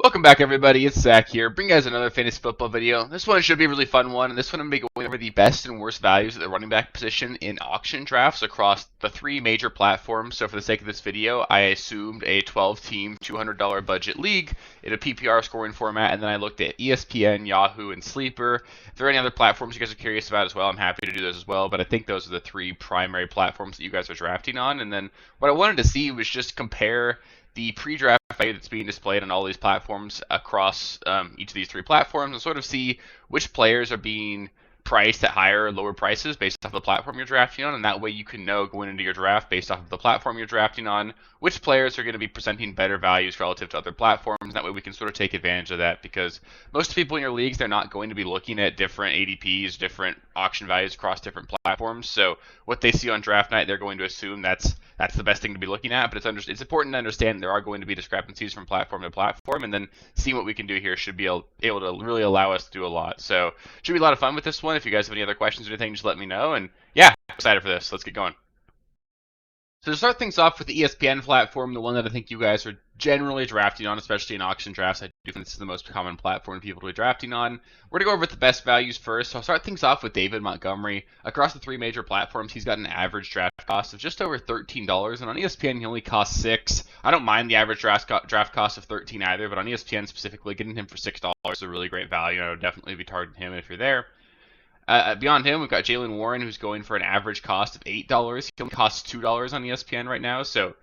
Welcome back, everybody. It's Zach here. Bring you guys another fantasy football video. This one should be a really fun one, and this one I'm going to be going over the best and worst values at the running back position in auction drafts across the three major platforms. So for the sake of this video, I assumed a 12-team, $200 budget league in a PPR scoring format, and then I looked at ESPN, Yahoo, and Sleeper. If there are any other platforms you guys are curious about as well, I'm happy to do those as well, but I think those are the three primary platforms that you guys are drafting on. And then what I wanted to see was just compare the pre-draft value that's being displayed on all these platforms across each of these three platforms and sort of see which players are being priced at higher or lower prices based off the platform you're drafting on, and that way you can know going into your draft based off of the platform you're drafting on which players are going to be presenting better values relative to other platforms. That way we can sort of take advantage of that, because most people in your leagues, they're not going to be looking at different ADPs, different auction values across different platforms. So what they see on draft night, they're going to assume that's the best thing to be looking at. But it's important to understand there are going to be discrepancies from platform to platform, and then seeing what we can do here should be able to really allow us to do a lot. So should be a lot of fun with this one. If you guys have any other questions or anything, just let me know. And yeah, I'm excited for this. Let's get going. So to start things off with the ESPN platform, the one that I think you guys are generally drafting on, especially in auction drafts, I do think this is the most common platform for people to be drafting on. We're going to go over with the best values first. So I'll start things off with David Montgomery. Across the three major platforms, he's got an average draft cost of just over $13, and on ESPN, he only costs $6. I don't mind the average draft cost of $13 either, but on ESPN specifically, getting him for $6 is a really great value. I would definitely be targeting him if you're there. Beyond him, we've got Jaylen Warren, who's going for an average cost of $8. He only costs $2 on ESPN right now. So,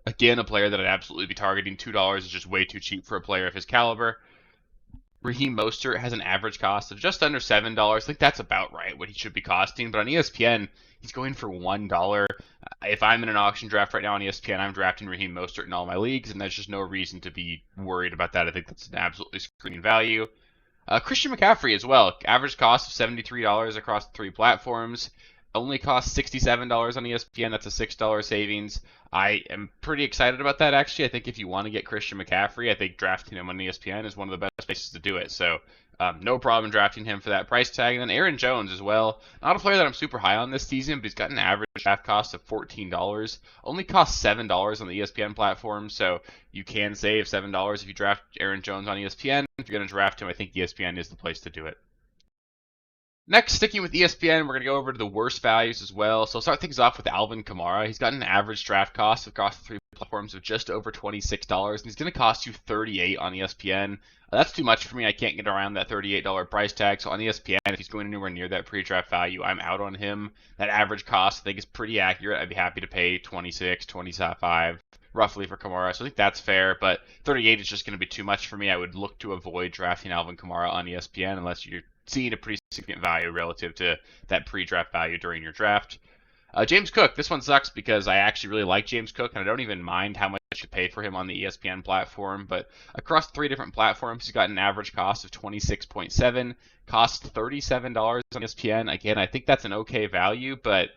again, a player that I'd absolutely be targeting. $2 is just way too cheap for a player of his caliber. Raheem Mostert has an average cost of just under $7. I think that's about right, what he should be costing. But on ESPN, he's going for $1. If I'm in an auction draft right now on ESPN, I'm drafting Raheem Mostert in all my leagues, and there's just no reason to be worried about that. I think that's an absolutely screaming value. Christian McCaffrey as well. Average cost of $73 across the three platforms. Only costs $67 on ESPN. That's a $6 savings. I am pretty excited about that, actually. I think if you want to get Christian McCaffrey, I think drafting him on ESPN is one of the best places to do it. So no problem drafting him for that price tag. And then Aaron Jones as well. Not a player that I'm super high on this season, but he's got an average draft cost of $14. Only costs $7 on the ESPN platform, so you can save $7 if you draft Aaron Jones on ESPN. If you're going to draft him, I think ESPN is the place to do it. Next, sticking with ESPN, we're going to go over to the worst values as well. So I'll start things off with Alvin Kamara. He's got an average draft cost across the three platforms of just over $26, and he's going to cost you $38 on ESPN. That's too much for me. I can't get around that $38 price tag. So on ESPN, if he's going anywhere near that pre-draft value, I'm out on him. That average cost, I think, is pretty accurate. I'd be happy to pay 26, 25 roughly for Kamara. So I think that's fair, but 38 is just going to be too much for me. I would look to avoid drafting Alvin Kamara on ESPN unless you're seeing a pretty significant value relative to that pre-draft value during your draft. James Cook, this one sucks because I actually really like James Cook, and I don't even mind how much I should pay for him on the ESPN platform. But across three different platforms, he's got an average cost of $26.7, costs $37 on ESPN. Again, I think that's an okay value, but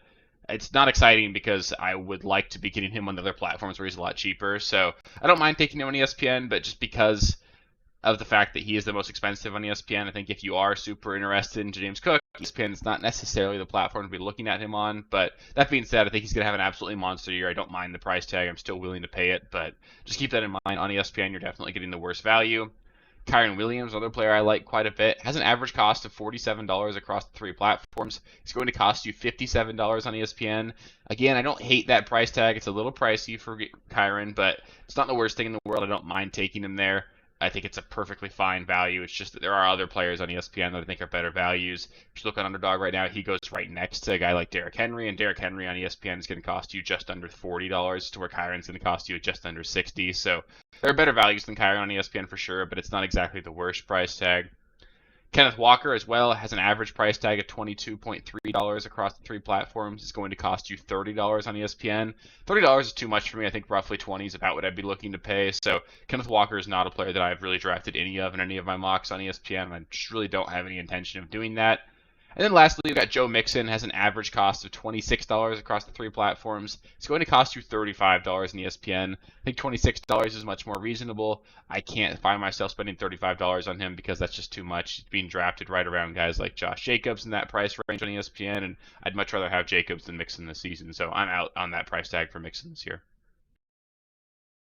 it's not exciting because I would like to be getting him on the other platforms where he's a lot cheaper. So I don't mind taking him on ESPN, but just because of the fact that he is the most expensive on ESPN, I think if you are super interested in James Cook, ESPN is not necessarily the platform to be looking at him on. But that being said, I think he's going to have an absolutely monster year. I don't mind the price tag. I'm still willing to pay it, but just keep that in mind. On ESPN, you're definitely getting the worst value. Kyren Williams, another player I like quite a bit, has an average cost of $47 across the three platforms. It's going to cost you $57 on ESPN. Again, I don't hate that price tag. It's a little pricey for Kyren, but it's not the worst thing in the world. I don't mind taking him there. I think it's a perfectly fine value. It's just that there are other players on ESPN that I think are better values. If you look on Underdog right now, he goes right next to a guy like Derrick Henry, and Derrick Henry on ESPN is going to cost you just under $40, to where Kyren's going to cost you just under $60. So there are better values than Kyren on ESPN for sure, but it's not exactly the worst price tag. Kenneth Walker as well has an average price tag of $22.3 across the three platforms. It's going to cost you $30 on ESPN. $30 is too much for me. I think roughly 20 is about what I'd be looking to pay. So Kenneth Walker is not a player that I've really drafted any of in any of my mocks on ESPN, and I just really don't have any intention of doing that. And then lastly, we've got Joe Mixon, has an average cost of $26 across the three platforms. It's going to cost you $35 in ESPN. I think $26 is much more reasonable. I can't find myself spending $35 on him because that's just too much. He's being drafted right around guys like Josh Jacobs in that price range on ESPN, and I'd much rather have Jacobs than Mixon this season. So I'm out on that price tag for Mixon this year.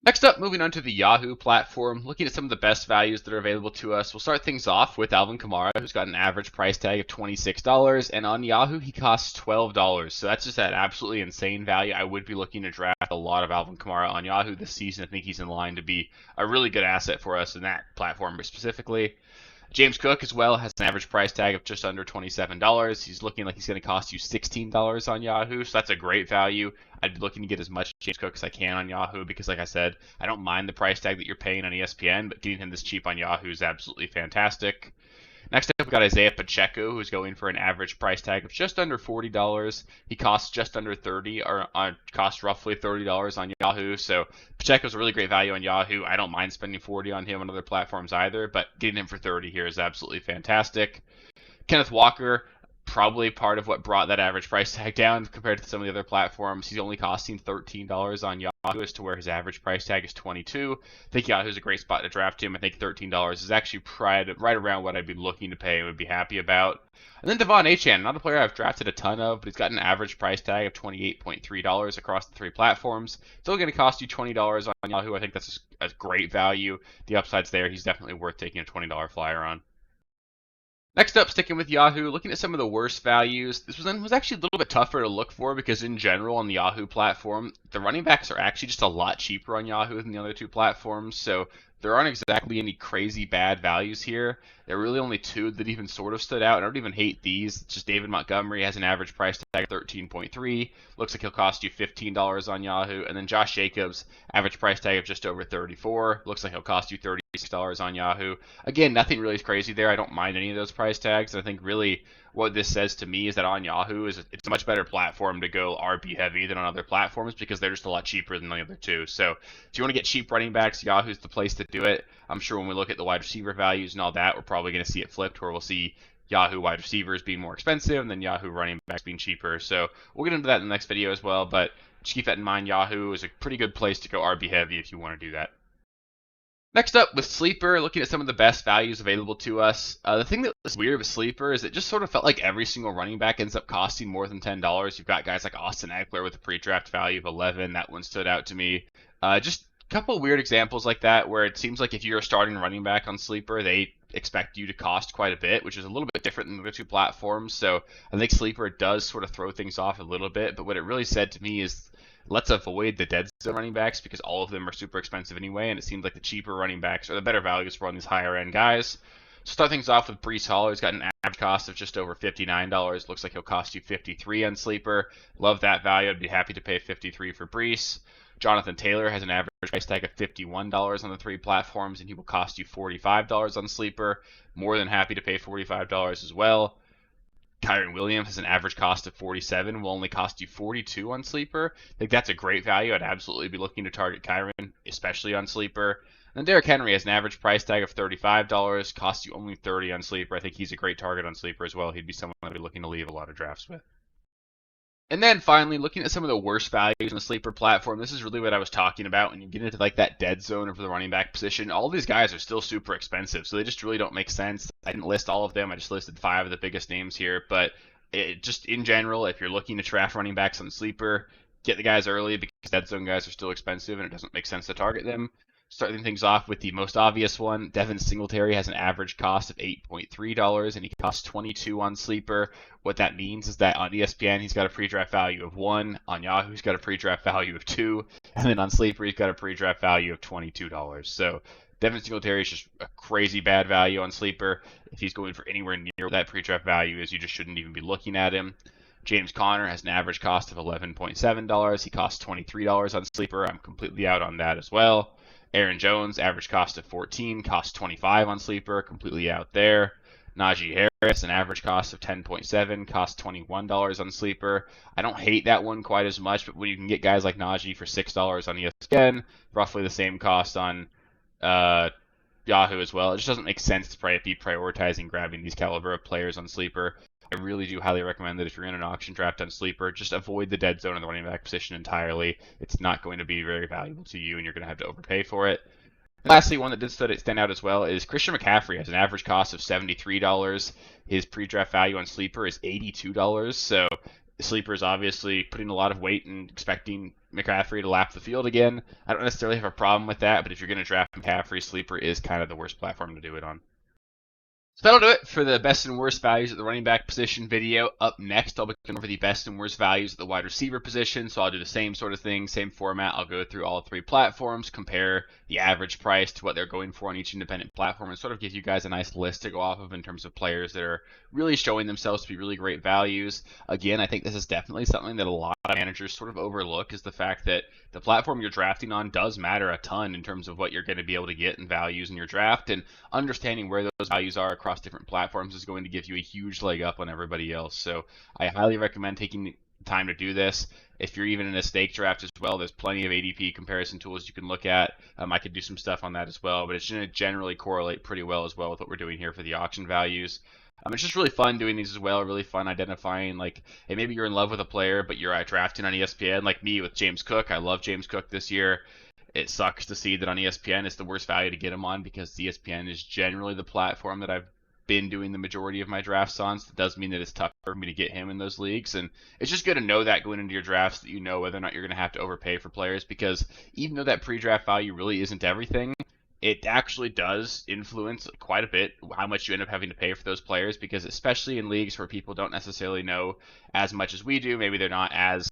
Next up, moving on to the Yahoo platform, looking at some of the best values that are available to us. We'll start things off with Alvin Kamara, who's got an average price tag of $26, and on Yahoo he costs $12. So that's just that absolutely insane value. I would be looking to draft a lot of Alvin Kamara on Yahoo this season. I think he's in line to be a really good asset for us in that platform specifically. James Cook as well has an average price tag of just under $27. He's looking like he's going to cost you $16 on Yahoo, so that's a great value. I'd be looking to get as much James Cook as I can on Yahoo because, like I said, I don't mind the price tag that you're paying on ESPN, but getting him this cheap on Yahoo is absolutely fantastic. Next up, we've got Isaiah Pacheco, who's going for an average price tag of just under $40. He costs just under $30, or costs roughly $30 on Yahoo. So Pacheco's a really great value on Yahoo. I don't mind spending $40 on him on other platforms either, but getting him for $30 here is absolutely fantastic. Kenneth Walker, probably part of what brought that average price tag down compared to some of the other platforms. He's only costing $13 on Yahoo as to where his average price tag is $22. I think Yahoo's a great spot to draft him. I think $13 is actually right around what I'd be looking to pay and would be happy about. And then Devon Achane, not a player I've drafted a ton of, but he's got an average price tag of $28.3 across the three platforms. It's only going to cost you $20 on Yahoo. I think that's a great value. The upside's there. He's definitely worth taking a $20 flyer on. Next up, sticking with Yahoo, looking at some of the worst values. This was actually a little bit tougher to look for because in general on the Yahoo platform, the running backs are actually just a lot cheaper on Yahoo than the other two platforms. So there aren't exactly any crazy bad values here. There are really only two that even sort of stood out. I don't even hate these. It's just David Montgomery has an average price tag of 13.3. Looks like he'll cost you $15 on Yahoo. And then Josh Jacobs, average price tag of just over 34. Looks like he'll cost you $36 on Yahoo. Again, nothing really crazy there. I don't mind any of those price tags. I think really what this says to me is that on Yahoo it's a much better platform to go RB heavy than on other platforms because they're just a lot cheaper than the other two. So if you want to get cheap running backs, Yahoo's the place to do it. I'm sure when we look at the wide receiver values and all that, we're probably going to see it flipped where we'll see Yahoo wide receivers being more expensive and then Yahoo running backs being cheaper. So we'll get into that in the next video as well, but just keep that in mind. Yahoo is a pretty good place to go RB heavy if you want to do that. Next up with Sleeper, looking at some of the best values available to us. The thing that was weird with Sleeper is it just sort of felt like every single running back ends up costing more than $10. You've got guys like Austin Ekeler with a pre-draft value of 11. That one stood out to me. Just a couple of weird examples like that where it seems like if you're a starting running back on Sleeper, they expect you to cost quite a bit, which is a little bit different than the two platforms. So I think Sleeper does sort of throw things off a little bit, but what it really said to me is let's avoid the dead zone running backs because all of them are super expensive anyway, and it seems like the cheaper running backs are the better values for on these higher end guys. So start things off with Breece Hall. He's got an average cost of just over $59. Looks like he'll cost you $53 on Sleeper. Love that value. I'd be happy to pay $53 for Breece. Jonathan Taylor has an average price tag of $51 on the three platforms, and he will cost you $45 on Sleeper. More than happy to pay $45 as well. Kyren Williams has an average cost of $47, will only cost you $42 on Sleeper. I think that's a great value. I'd absolutely be looking to target Kyren, especially on Sleeper. And then Derrick Henry has an average price tag of $35, costs you only $30 on Sleeper. I think he's a great target on Sleeper as well. He'd be someone I'd be looking to leave a lot of drafts with. And then finally, looking at some of the worst values on the Sleeper platform, this is really what I was talking about. When you get into like that dead zone for the running back position, all these guys are still super expensive, so they just really don't make sense. I didn't list all of them. I just listed 5 of the biggest names here. But just in general, if you're looking to draft running backs on Sleeper, get the guys early because dead zone guys are still expensive and it doesn't make sense to target them. Starting things off with the most obvious one, Devin Singletary has an average cost of $8.3 and he costs $22 on Sleeper. What that means is that on ESPN he's got a pre-draft value of 1, on Yahoo he's got a pre-draft value of 2, and then on Sleeper he's got a pre-draft value of $22. So Devin Singletary is just a crazy bad value on Sleeper. If he's going for anywhere near what that pre-draft value is, you just shouldn't even be looking at him. James Conner has an average cost of $11.7. He costs $23 on Sleeper. I'm completely out on that as well. Aaron Jones, average cost of 14, costs 25 on Sleeper, completely out there. Najee Harris, an average cost of 10.7, costs $21 on Sleeper. I don't hate that one quite as much, but when you can get guys like Najee for $6 on ESPN, roughly the same cost on Yahoo as well, it just doesn't make sense to be prioritizing grabbing these caliber of players on Sleeper. I really do highly recommend that if you're in an auction draft on Sleeper, just avoid the dead zone in the running back position entirely. It's not going to be very valuable to you, and you're going to have to overpay for it. And lastly, one that did stand out as well is Christian McCaffrey has an average cost of $73. His pre-draft value on Sleeper is $82. So Sleeper's obviously putting a lot of weight and expecting McCaffrey to lap the field again. I don't necessarily have a problem with that, but if you're going to draft McCaffrey, Sleeper is kind of the worst platform to do it on. So that'll do it for the best and worst values at the running back position video. Up next, I'll be going over the best and worst values at the wide receiver position. So I'll do the same sort of thing, same format. I'll go through all three platforms, compare the average price to what they're going for on each independent platform, and sort of give you guys a nice list to go off of in terms of players that are really showing themselves to be really great values. Again, I think this is definitely something that a lot of managers sort of overlook, is the fact that the platform you're drafting on does matter a ton in terms of what you're going to be able to get in values in your draft, and understanding where those values are across different platforms is going to give you a huge leg up on everybody else. So I highly recommend taking time to do this. If you're even in a stake draft as well, there's plenty of ADP comparison tools you can look at. I could do some stuff on that as well, but it's going to generally correlate pretty well as well with what we're doing here for the auction values. It's just really fun doing these as well. Really fun identifying, like, hey, maybe you're in love with a player, but you're drafting on ESPN, like me with James Cook. I love James Cook this year. It sucks to see that on ESPN it's the worst value to get him on, because ESPN is generally the platform that I've been doing the majority of my drafts on. So it does mean that it's tough for me to get him in those leagues, and it's just good to know that going into your drafts, that you know whether or not you're going to have to overpay for players, because even though that pre-draft value really isn't everything, it actually does influence quite a bit how much you end up having to pay for those players, because especially in leagues where people don't necessarily know as much as we do, maybe they're not as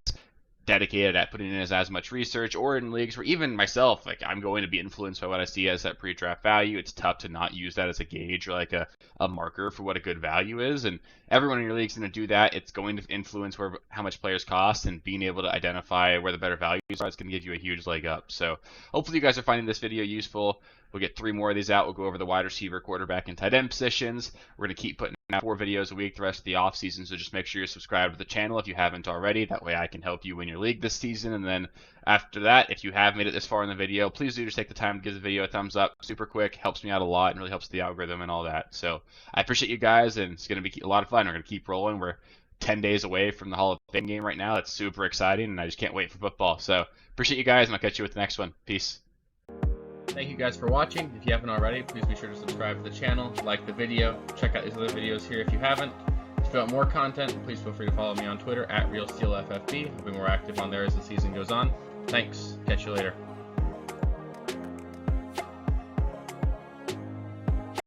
dedicated at putting in as much research, or in leagues where even myself, like, I'm going to be influenced by what I see as that pre-draft value. It's tough to not use that as a gauge or like a marker for what a good value is, and everyone in your league is going to do that. It's going to influence how much players cost, and being able to identify where the better values are is going to give you a huge leg up. So hopefully you guys are finding this video useful. We'll get 3 more of these out. We'll go over the wide receiver, quarterback, and tight end positions. We're going to keep putting out 4 videos a week the rest of the offseason, so just make sure you're subscribed to the channel if you haven't already. That way I can help you win your league this season. And then after that, if you have made it this far in the video, please do just take the time to give the video a thumbs up. Super quick, helps me out a lot, and really helps the algorithm and all that. So I appreciate you guys, and it's going to be a lot of fun. We're going to keep rolling. We're 10 days away from the Hall of Fame game right now. That's super exciting, and I just can't wait for football. So appreciate you guys, and I'll catch you with the next one. Peace. Thank you guys for watching. If you haven't already, please be sure to subscribe to the channel, like the video, check out these other videos here if you haven't. If you want more content, please feel free to follow me on Twitter at RealSteelFFB. I'll be more active on there as the season goes on. Thanks. Catch you later.